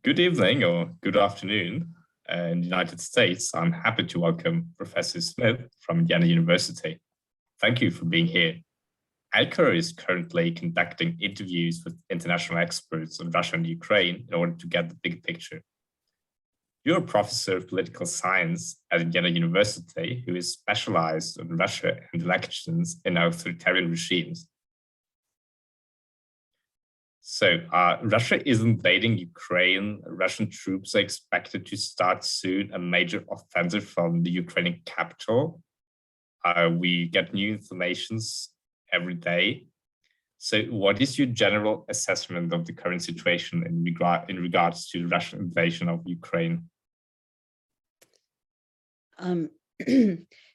Good evening or good afternoon. In the United States, I'm happy to welcome Professor Smyth from Indiana University. Thank you for being here. ICEUR is currently conducting interviews with international experts on Russia and Ukraine in order to get the big picture. You're a professor of political science at Indiana University who is specialized on Russia and elections in authoritarian regimes. So Russia is invading Ukraine. Russian troops are expected to start soon a major offensive from the Ukrainian capital. We get new informations every day. So what is your general assessment of the current situation in regards to the Russian invasion of Ukraine?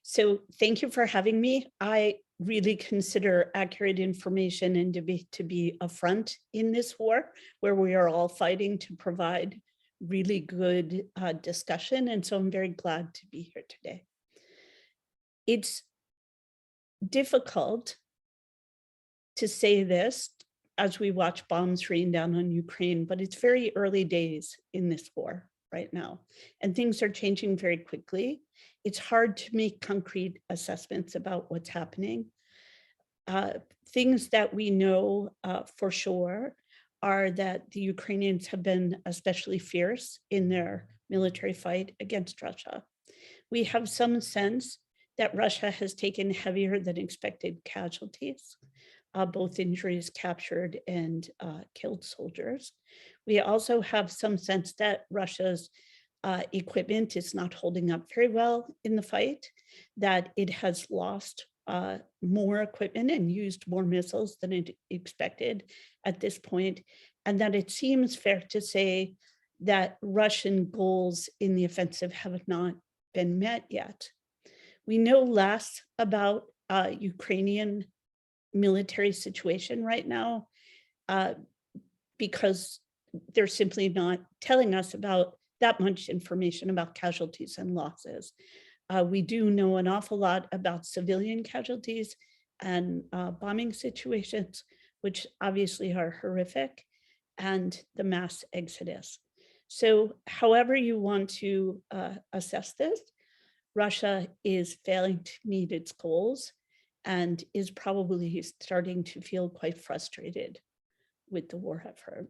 So thank you for having me. I really consider accurate information and debate to be a front in this war, where we are all fighting to provide really good discussion. And so I'm very glad to be here today. It's difficult to say this as we watch bombs rain down on Ukraine, but it's very early days in this war right now, and things are changing very quickly. It's hard to make concrete assessments about what's happening. Things that we know for sure are that the Ukrainians have been especially fierce in their military fight against Russia. We have some sense that Russia has taken heavier than expected casualties, both injuries, captured and killed soldiers. We also have some sense that Russia's equipment is not holding up very well in the fight, that it has lost more equipment and used more missiles than it expected at this point, and that it seems fair to say that Russian goals in the offensive have not been met yet. We know less about Ukrainian military situation right now because they're simply not telling us about that much information about casualties and losses. We do know an awful lot about civilian casualties and bombing situations, which obviously are horrific, and the mass exodus. So however you want to assess this, Russia is failing to meet its goals and is probably starting to feel quite frustrated with the war effort.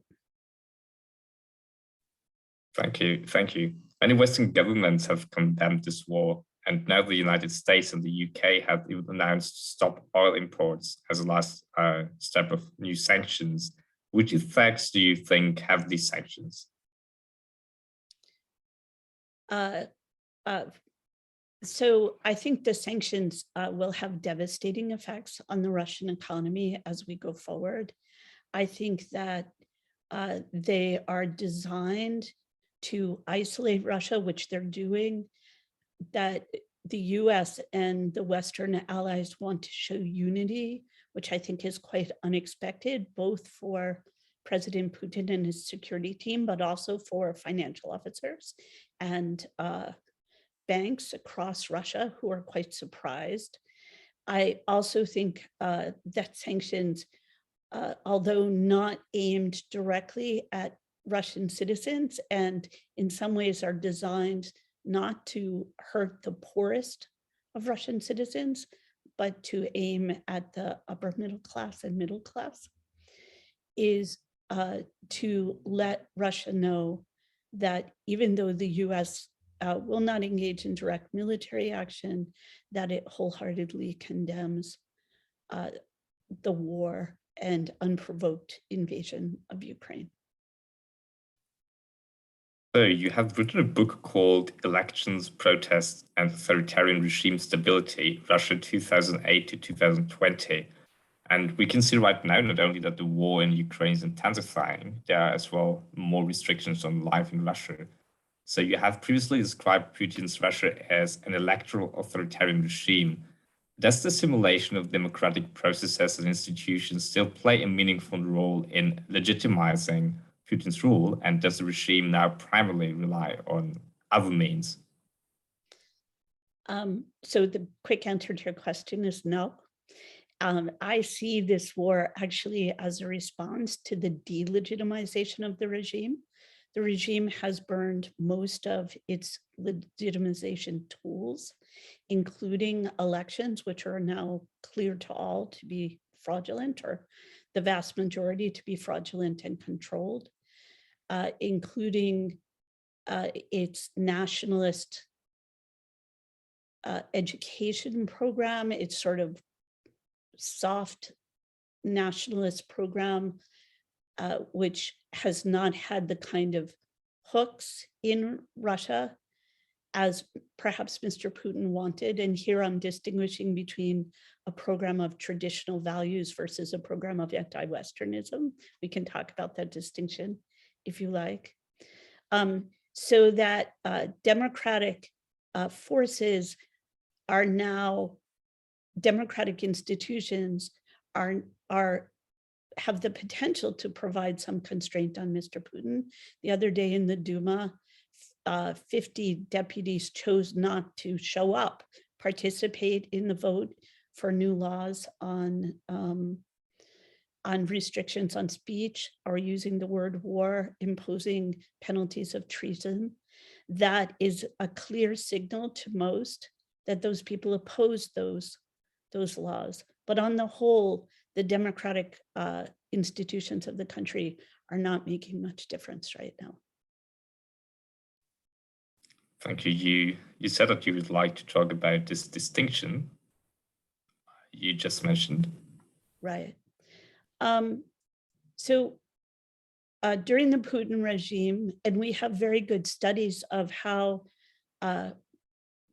Thank you. Thank you. Many Western governments have condemned this war, and now the United States and the UK have even announced to stop oil imports as a last step of new sanctions. Which effects do you think have these sanctions? So I think the sanctions will have devastating effects on the Russian economy as we go forward. I think that they are designed to isolate Russia, which they're doing, that the US and the Western allies want to show unity, which I think is quite unexpected, both for President Putin and his security team, but also for financial officers and banks across Russia who are quite surprised. I also think that sanctions, although not aimed directly at Russian citizens, and in some ways are designed not to hurt the poorest of Russian citizens, but to aim at the upper middle class and middle class, is to let Russia know that even though the US will not engage in direct military action, that it wholeheartedly condemns the war and unprovoked invasion of Ukraine. So you have written a book called Elections, Protests, and Authoritarian Regime Stability, Russia 2008 to 2020. And we can see right now not only that the war in Ukraine is intensifying, there are as well more restrictions on life in Russia. So you have previously described Putin's Russia as an electoral authoritarian regime. Does the simulation of democratic processes and institutions still play a meaningful role in legitimizing Putin's rule, and does the regime now primarily rely on other means? So the quick answer to your question is no. I see this war actually as a response to the delegitimization of the regime. The regime has burned most of its legitimization tools, including elections, which are now clear to all to be fraudulent, or the vast majority to be fraudulent and controlled, including its nationalist education program, its sort of soft nationalist program, which has not had the kind of hooks in Russia as perhaps Mr. Putin wanted. And here I'm distinguishing between a program of traditional values versus a program of anti-Westernism. We can talk about that distinction if you like. So that democratic forces are now, democratic institutions have the potential to provide some constraint on Mr. Putin. The other day in the Duma, 50 deputies chose not to show up, participate in the vote for new laws on restrictions on speech, or using the word war, imposing penalties of treason. That is a clear signal to most that those people oppose those laws. But on the whole, the democratic institutions of the country are not making much difference right now. Thank you. You said that you would like to talk about this distinction you just mentioned. Right. So during the Putin regime, and we have very good studies of how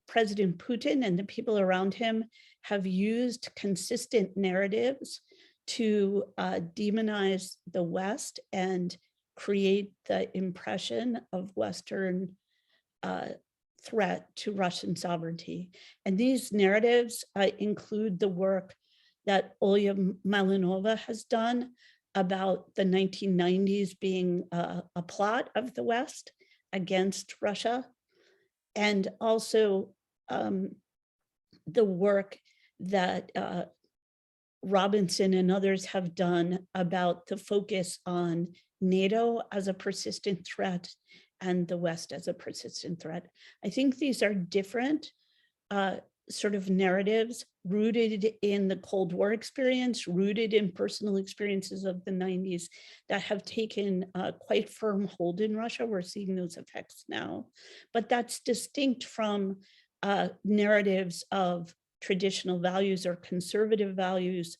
President Putin and the people around him have used consistent narratives to demonize the West and create the impression of Western threat to Russian sovereignty. And these narratives include the work that Olya Malinova has done about the 1990s being a plot of the West against Russia, and also the work that Robinson and others have done about the focus on NATO as a persistent threat and the West as a persistent threat. I think these are different sort of narratives rooted in the Cold War experience, rooted in personal experiences of the 90s that have taken quite firm hold in Russia. We're seeing those effects now, but that's distinct from narratives of traditional values or conservative values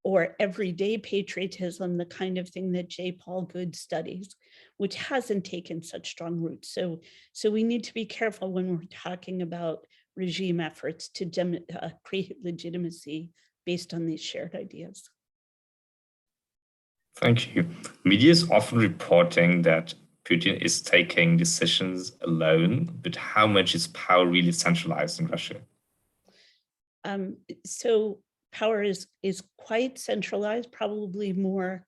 or everyday patriotism, the kind of thing that J. Paul Good studies, which hasn't taken such strong roots. So we need to be careful when we're talking about regime efforts to create legitimacy based on these shared ideas. Thank you. Media is often reporting that Putin is taking decisions alone, but how much is power really centralized in Russia? So power is quite centralized, probably more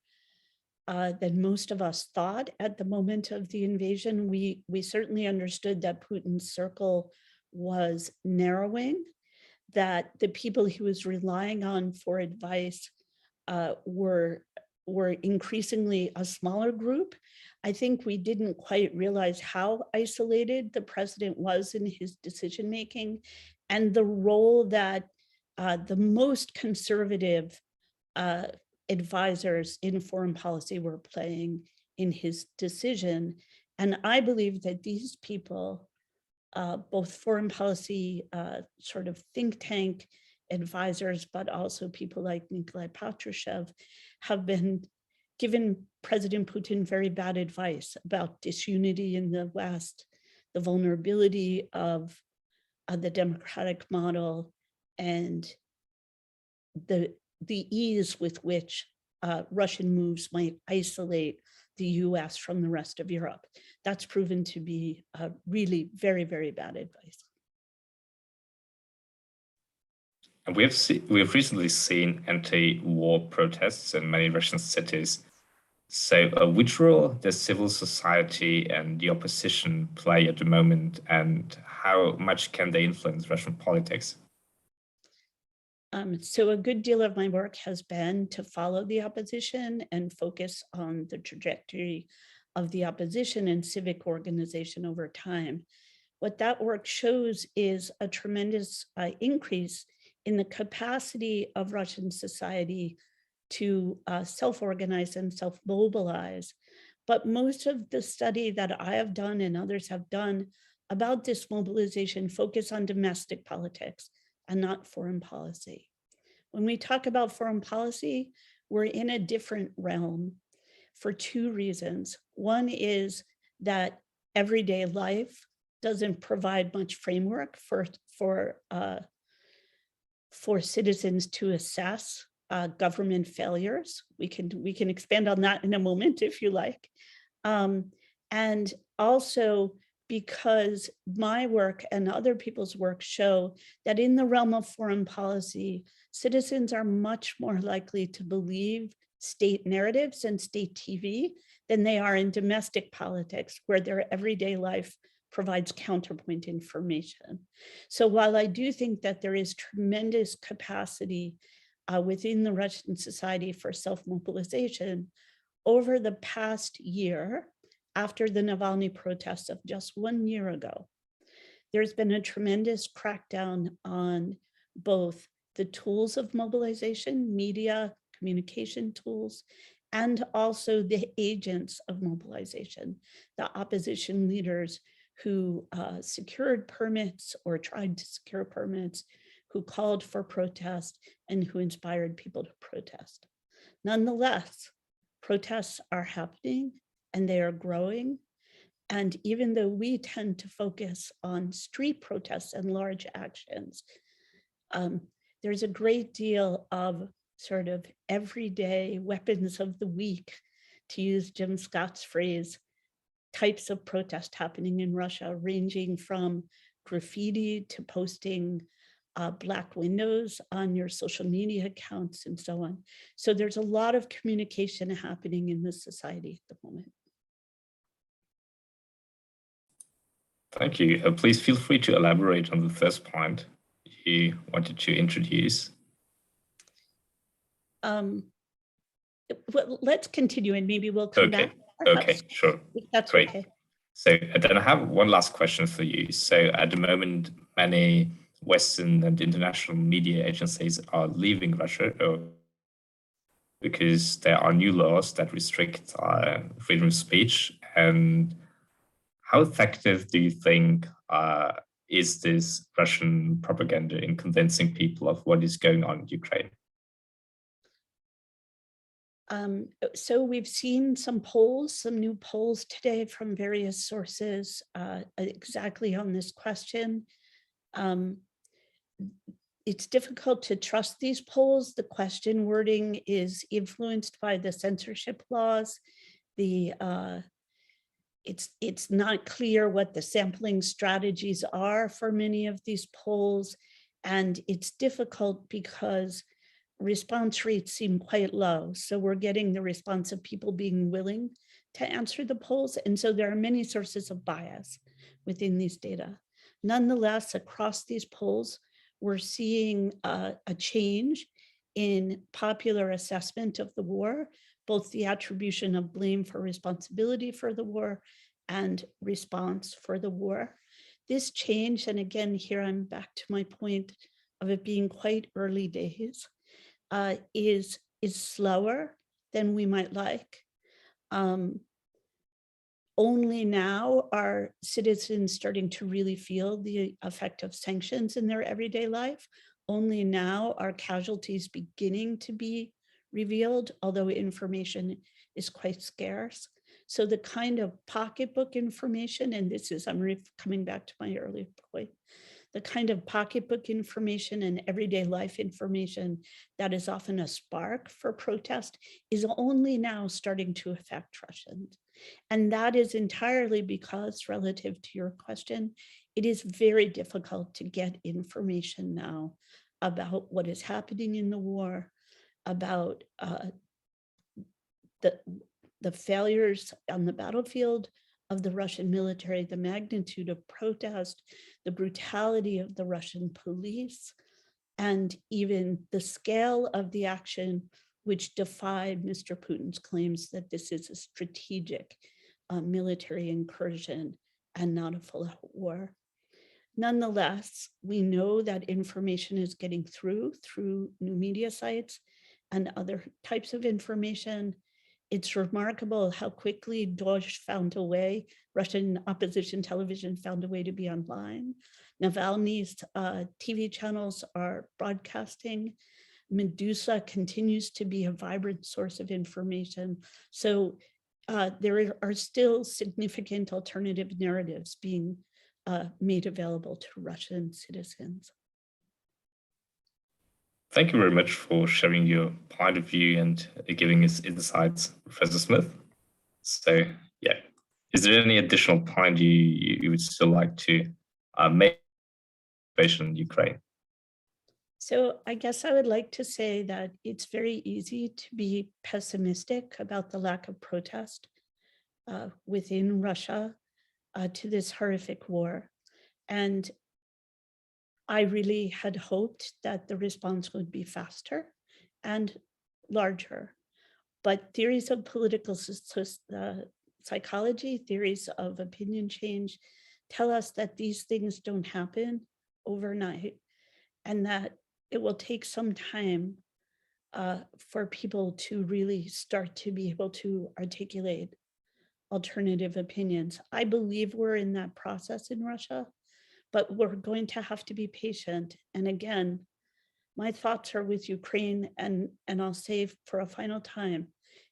than most of us thought at the moment of the invasion. We certainly understood that Putin's circle was narrowing, that the people he was relying on for advice were increasingly a smaller group. I think we didn't quite realize how isolated the president was in his decision-making, and the role that the most conservative advisors in foreign policy were playing in his decision. And I believe that these people, both foreign policy sort of think tank advisors, but also people like Nikolai Patrushev, have been given President Putin very bad advice about disunity in the West, the vulnerability of the democratic model, and the ease with which Russian moves might isolate the US from the rest of Europe. That's proven to be really very, very bad advice. And we have recently seen anti-war protests in many Russian cities. So which role does civil society and the opposition play at the moment, and how much can they influence Russian politics? So a good deal of my work has been to follow the opposition and focus on the trajectory of the opposition and civic organization over time. What that work shows is a tremendous increase in the capacity of Russian society to self-organize and self-mobilize. But most of the study that I have done and others have done about this mobilization focus on domestic politics and not foreign policy. When we talk about foreign policy, we're in a different realm for two reasons. One is that everyday life doesn't provide much framework for citizens to assess government failures. We can expand on that in a moment if you like. And also because my work and other people's work show that in the realm of foreign policy, citizens are much more likely to believe state narratives and state TV than they are in domestic politics, where their everyday life provides counterpoint information. So while I do think that there is tremendous capacity within the Russian society for self-mobilization, over the past year, after the Navalny protests of just 1 year ago, there's been a tremendous crackdown on both the tools of mobilization, media, communication tools, and also the agents of mobilization, the opposition leaders who secured permits or tried to secure permits, who called for protest, and who inspired people to protest. Nonetheless, protests are happening and they are growing. And even though we tend to focus on street protests and large actions, there's a great deal of sort of everyday weapons of the week, to use Jim Scott's phrase, types of protest happening in Russia, ranging from graffiti to posting black windows on your social media accounts and so on. So there's a lot of communication happening in this society at the moment. Thank you. Please feel free to elaborate on the first point you wanted to introduce. Well, let's continue and maybe we'll come back. Okay, sure. If that's great. Okay. So then I have one last question for you. So at the moment, many Western and international media agencies are leaving Russia because there are new laws that restrict freedom of speech. And how effective do you think is this Russian propaganda in convincing people of what is going on in Ukraine? So we've seen some new polls today from various sources exactly on this question. It's difficult to trust these polls. The question wording is influenced by the censorship laws. It's not clear what the sampling strategies are for many of these polls. And it's difficult because response rates seem quite low. So we're getting the response of people being willing to answer the polls. And so there are many sources of bias within these data. Nonetheless, across these polls, we're seeing a change in popular assessment of the war, both the attribution of blame for responsibility for the war and response for the war. This change, and again, here I'm back to my point of it being quite early days, is slower than we might like. Only now are citizens starting to really feel the effect of sanctions in their everyday life. Only now are casualties beginning to be revealed, although information is quite scarce. So the kind of pocketbook information, and this is, I'm coming back to my earlier point, the kind of pocketbook information and everyday life information that is often a spark for protest is only now starting to affect Russians. And that is entirely because, relative to your question, it is very difficult to get information now about what is happening in the war, about the failures on the battlefield of the Russian military, the magnitude of protest, the brutality of the Russian police, and even the scale of the action which defied Mr. Putin's claims that this is a strategic military incursion and not a full-out war. Nonetheless, we know that information is getting through new media sites and other types of information. It's remarkable how quickly Russian opposition television found a way to be online. Navalny's TV channels are broadcasting. Medusa continues to be a vibrant source of information. So there are still significant alternative narratives being made available to Russian citizens. Thank you very much for sharing your point of view and giving us insights, Professor Smith. So, yeah, is there any additional point you would still like to make in Ukraine? So I guess I would like to say that it's very easy to be pessimistic about the lack of protest within Russia to this horrific war. And I really had hoped that the response would be faster and larger. But theories of political psychology, theories of opinion change tell us that these things don't happen overnight and that it will take some time for people to really start to be able to articulate alternative opinions. I believe we're in that process in Russia, but we're going to have to be patient. And again, my thoughts are with Ukraine, and I'll say for a final time,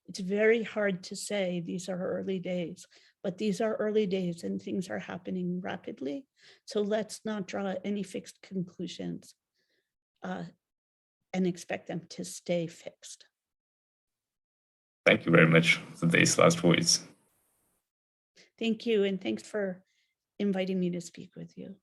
it's very hard to say these are early days, but these are early days and things are happening rapidly. So let's not draw any fixed conclusions and expect them to stay fixed. Thank you very much for these last words. Thank you, and thanks for inviting me to speak with you.